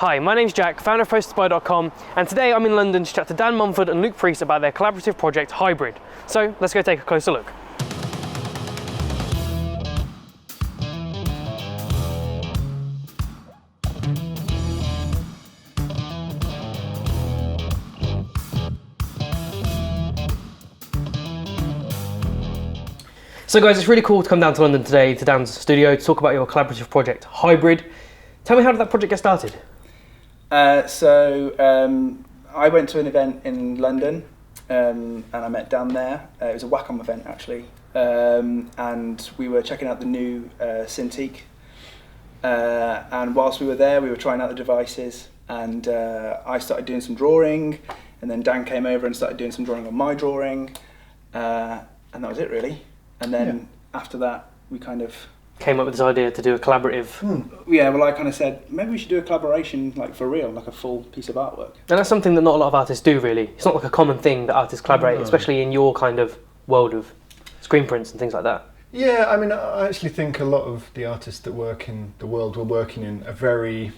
Hi, my name's Jack, founder of postspy.com, and today I'm in London to chat to Dan Mumford and Preece about their collaborative project Hybrid. So let's go take a closer look. So guys, it's really cool to come down to London today to Dan's studio to talk about your collaborative project Hybrid. Tell me, how did that project get started? I went to an event in London and I met Dan there. It was a Wacom event actually, and we were checking out the new Cintiq. And whilst we were there, we were trying out the devices, and I started doing some drawing, and then Dan came over and started doing some drawing on my drawing, and that was it really. And then after that, we kind of Came up with this idea to do a collaborative. Yeah, well, I kind of said maybe we should do a collaboration, like for real, like a full piece of artwork. And that's something that not a lot of artists do, really. It's not like a common thing that artists collaborate, especially in your kind of world of screen prints and things like that. Yeah, I mean, I actually think a lot of the artists that work in the world were working in a very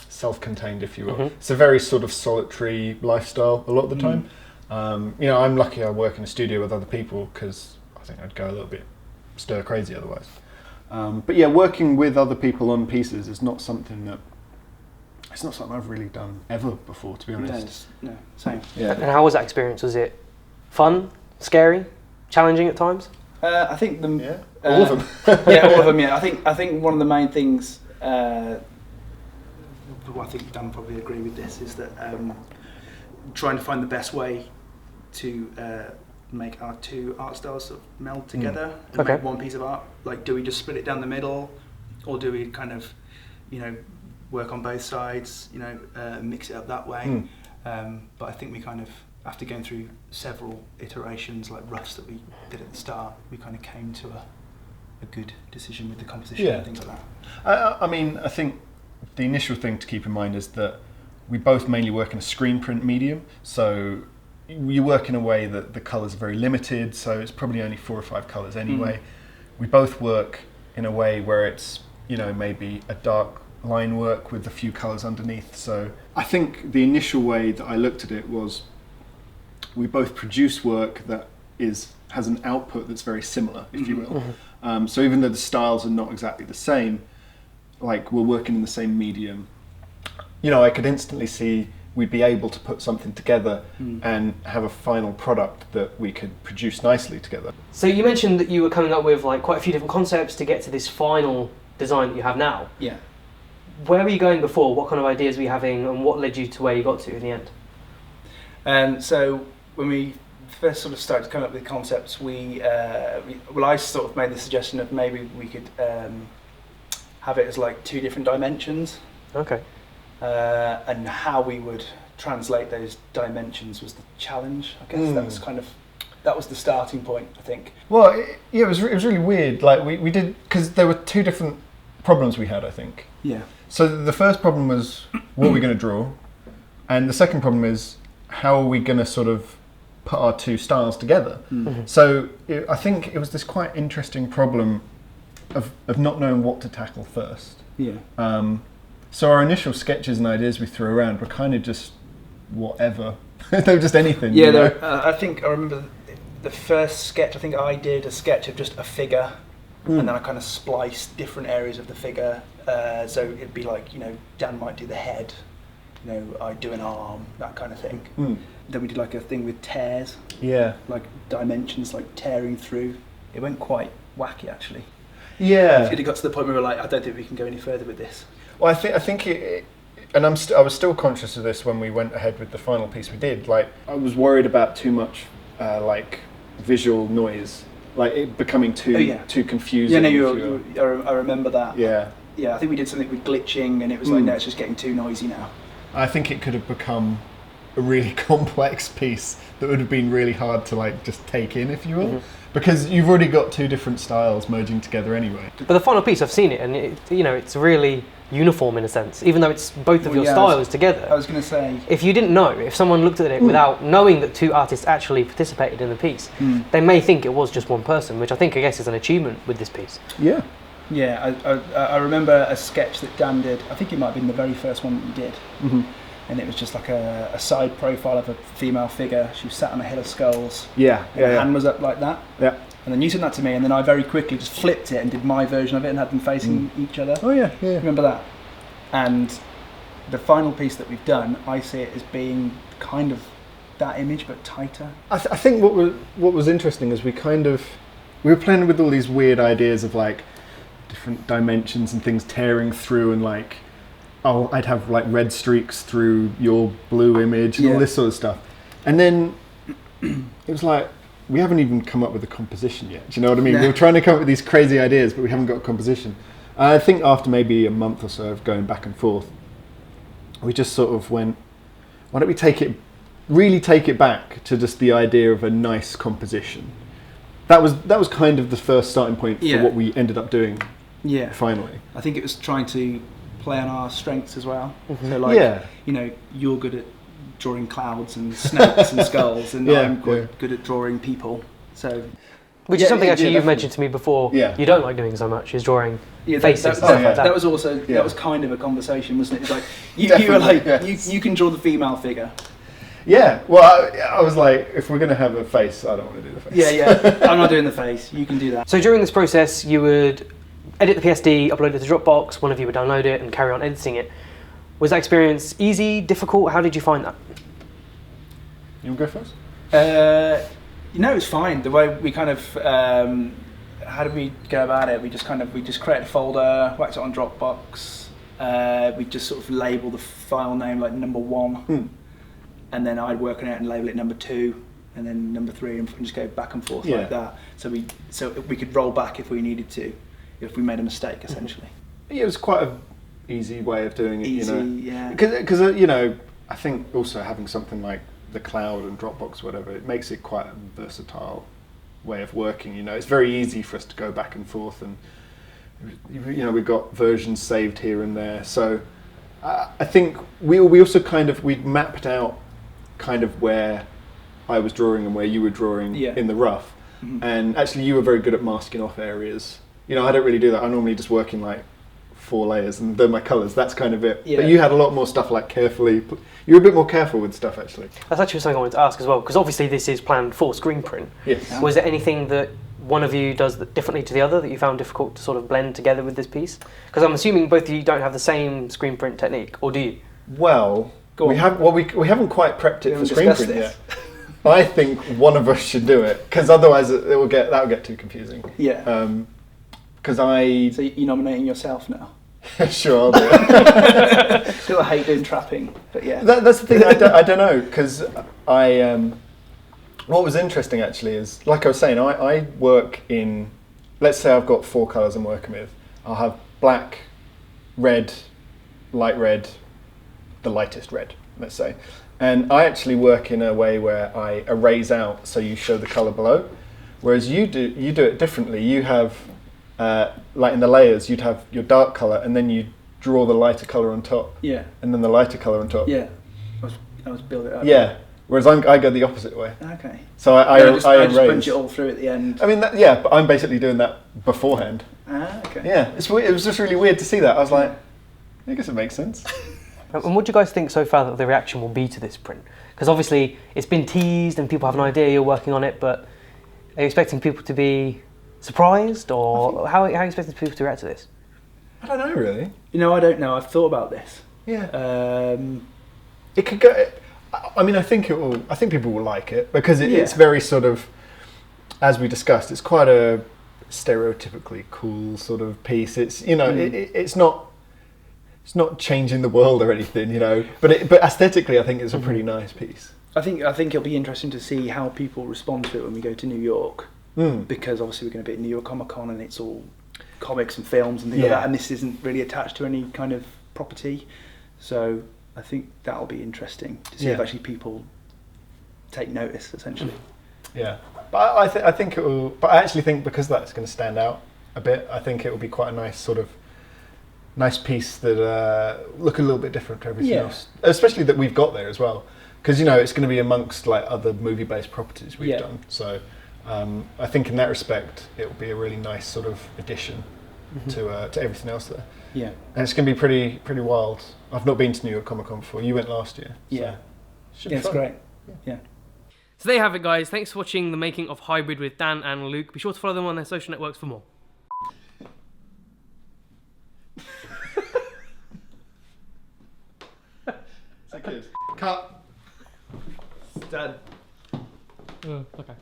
self-contained, if you will. It's a very sort of solitary lifestyle a lot of the time. You know, I'm lucky I work in a studio with other people because I think I'd go a little bit stir crazy otherwise. But yeah, working with other people on pieces is not something I've really done ever before, to be honest. No, same. Yeah. And how was that experience? Was it fun, scary, challenging at times? I think all of them. Yeah, all of them. Yeah, I think one of the main things. I think Dan will probably agree with this, is that trying to find the best way to make our two art styles sort of meld together and make one piece of art. Like, do we just split it down the middle, or do we kind of, you know, work on both sides, you know, mix it up that way? But I think we kind of, after going through several iterations, like roughs that we did at the start, we kind of came to a good decision with the composition and things like that. I mean, I think the initial thing to keep in mind is that we both mainly work in a screen print medium, so you work in a way that the colours are very limited, so it's probably only 4 or 5 colours anyway. We both work in a way where it's, you know, maybe a dark line work with a few colours underneath. So I think the initial way that I looked at it was we both produce work that has an output that's very similar, if you will. So even though the styles are not exactly the same, like we're working in the same medium, you know, I could instantly see we'd be able to put something together and have a final product that we could produce nicely together. So you mentioned that you were coming up with like quite a few different concepts to get to this final design that you have now. Yeah. Where were you going before? What kind of ideas were you having, and what led you to where you got to in the end? So when we first sort of started to come up with concepts, I sort of made the suggestion of maybe we could have it as like 2 different dimensions. Okay. And how we would translate those dimensions was the challenge. I guess that was the starting point, I think. Well, it was really weird. Like we did, because there were 2 different problems we had, I think. Yeah. So the first problem was what we're going to draw, and the second problem is how are we going to sort of put our 2 styles together. So I think it was this quite interesting problem of not knowing what to tackle first. Yeah. So our initial sketches and ideas we threw around were kind of just whatever. They were just anything. Yeah, you know? I think I remember the first sketch. I think I did a sketch of just a figure, and then I kind of spliced different areas of the figure. So it'd be like, you know, Dan might do the head, you know, I'd do an arm, that kind of thing. Then we did like a thing with tears. Yeah. Like dimensions, like tearing through. It went quite wacky, actually. Yeah. It got to the point where we were like, I don't think we can go any further with this. Well, I think it, and I was still conscious of this when we went ahead with the final piece we did. Like, I was worried about too much, like, visual noise, like it becoming too confusing. Yeah, no, I remember that. Yeah. Yeah, I think we did something with glitching, and it was like, no, it's just getting too noisy now. I think it could have become a really complex piece that would have been really hard to like just take in, if you will. Because you've already got 2 different styles merging together anyway. But the final piece, I've seen it, and it's really uniform in a sense, even though it's both of your styles together. I was going to say, if you didn't know, if someone looked at it without knowing that 2 artists actually participated in the piece, they may think it was just one person, which I guess is an achievement with this piece. Yeah. Yeah, I remember a sketch that Dan did. I think it might have been the very first one that you did. Mm-hmm. And it was just like a side profile of a female figure. She was sat on a hill of skulls. Yeah, And her hand was up like that. Yeah. And then you sent that to me, and then I very quickly just flipped it and did my version of it and had them facing each other. Oh yeah, yeah. Remember that? And the final piece that we've done, I see it as being kind of that image but tighter. I think what was interesting is we were playing with all these weird ideas of like different dimensions and things tearing through, and like, oh, I'd have like red streaks through your blue image and all this sort of stuff. And then it was like, we haven't even come up with a composition yet. Do you know what I mean? No. We were trying to come up with these crazy ideas, but we haven't got a composition. I think after maybe a month or so of going back and forth, we just sort of went, why don't we really take it back to just the idea of a nice composition. That was kind of the first starting point for what we ended up doing. Yeah. Finally. I think it was trying to play on our strengths as well. Mm-hmm. So like, you know, you're good at drawing clouds and snakes and skulls, and I'm quite good at drawing people. So, which is something actually you've mentioned to me before. Yeah. You don't like doing so much is drawing faces. That was also that was kind of a conversation, wasn't it? It's like you were like you can draw the female figure. Yeah. Well, I was like, if we're going to have a face, I don't want to do the face. Yeah. I'm not doing the face. You can do that. So during this process, you would edit the PSD, upload it to Dropbox. One of you would download it and carry on editing it. Was that experience easy, difficult? How did you find that? You want to go first? You know, it was fine. The way we kind of, how did we go about it? We just created a folder, whacked it on Dropbox. We just sort of label the file name like number 1, and then I'd work on it and label it number 2, and then number 3, and just go back and forth like that. So we could roll back if we needed to, if we made a mistake, essentially. Yeah, it was quite an easy way of doing it. Easy, you know, yeah. Because you know, I think also having something like the cloud and Dropbox, whatever, it makes it quite a versatile way of working. You know, it's very easy for us to go back and forth, and you know, we've got versions saved here and there. So I think we also we'd mapped out kind of where I was drawing and where you were drawing in the rough, and actually you were very good at masking off areas. You know, I don't really do that. I'm normally just working like 4 layers and they're my colours. That's kind of it. Yeah. But you had a lot more stuff like carefully. You were a bit more careful with stuff actually. That's actually something I wanted to ask as well, because obviously this is planned for screen print. Yes. Was there anything that one of you does differently to the other that you found difficult to sort of blend together with this piece? Because I'm assuming both of you don't have the same screen print technique, or do you? Well, we haven't quite prepped it for screen print yet. I think one of us should do it, because otherwise that'll get too confusing. Yeah. Because So you're nominating yourself now? Sure, I'll do it. Still, I hate doing trapping, but yeah. That's the thing. I don't know, because what was interesting actually is, like I was saying, I work in. Let's say I've got 4 colours I'm working with. I'll have black, red, light red, the lightest red. Let's say, and I actually work in a way where I erase out so you show the colour below, whereas you do it differently. You have. Like in the layers, you'd have your dark colour, and then you draw the lighter colour on top. Yeah. And then the lighter colour on top. Yeah. I was building it up. Yeah. Whereas I go the opposite way. Okay. So I just erase. punch it all through at the end. I mean, but I'm basically doing that beforehand. Okay. Yeah. It was just really weird to see that. I was like, I guess it makes sense. And what do you guys think so far that the reaction will be to this print? Because obviously it's been teased and people have an idea you're working on it, but are you expecting people to be surprised, or how are you expecting people to react to this? I don't know really. You know, I don't know. I've thought about this. Yeah. It could go. I mean, I think people will like it, because it's very sort of, as we discussed, it's quite a stereotypically cool sort of piece. It's it's not changing the world or anything, you know. But aesthetically, I think it's a pretty nice piece. I think it'll be interesting to see how people respond to it when we go to New York. Because obviously we're going to be at New York Comic Con, and it's all comics and films and things like that, and this isn't really attached to any kind of property. So I think that'll be interesting to see if actually people take notice, essentially. Yeah, but I think it will. But I actually think because that's going to stand out a bit, I think it will be quite a nice piece that look a little bit different to everything else, especially that we've got there as well. Because you know it's going to be amongst like other movie-based properties we've done. So. I think in that respect, it will be a really nice sort of addition. to everything else there. Yeah. And it's going to be pretty wild. I've not been to New York Comic Con before. You went last year. Yeah. Should be It's fun. great. Yeah. So there you have it, guys. Thanks for watching the making of Hybrid with Dan and Luke. Be sure to follow them on their social networks for more. Is that good? Cut. It's done. Okay.